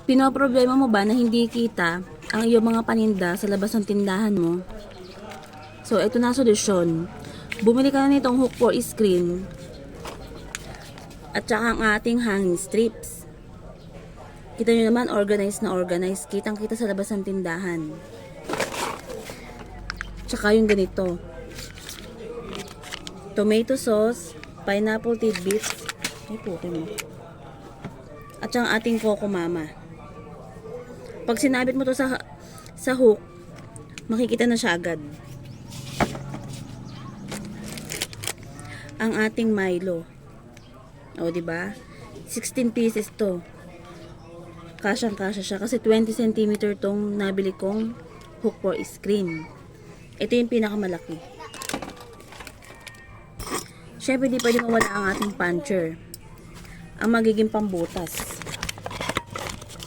Pinoproblema mo ba na hindi kita ang iyong mga paninda sa labas ng tindahan mo? So, ito na solusyon. Bumili ka na nitong hook for screen at saka ang ating hanging strips. Kita nyo naman, organized na organized. Kitang-kita sa labas ng tindahan. Tsaka yung ganito. Tomato sauce, pineapple tidbits. Ay, puti mo. At saka ang ating Coco Mama. Pag sinabit mo to sa hook, makikita na siya agad. Ang ating Milo. O, di ba? 16 pieces to. Kasyang-kasya siya kasi 20 cm tong nabili kong hook for screen. Ito yung pinakamalaki. Syempre, di pwede mawala ang ating puncher. Ang magiging pambutas.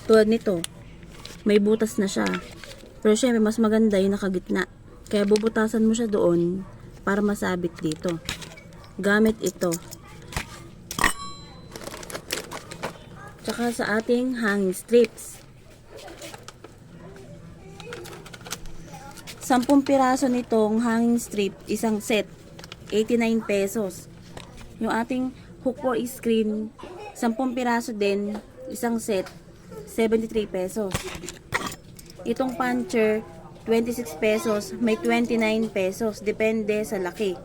Tulad nito. May butas na siya. Pero syempre, mas maganda yung nakagitna. Kaya bubutasan mo siya doon para masabit dito. Gamit ito. Tsaka sa ating hanging strips. 10 piraso nitong hanging strip, isang set, 89 pesos. Yung ating hook for screen, 10 piraso din, isang set, 73 pesos. Itong puncher, 26 pesos, may 29 pesos, depende sa laki.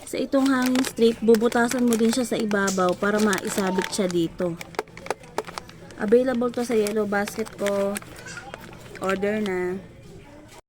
Sa itong hanging strip, bubutasan mo din siya sa ibabaw para maisabit siya dito. Available to sa Yellow Basket ko. Order na.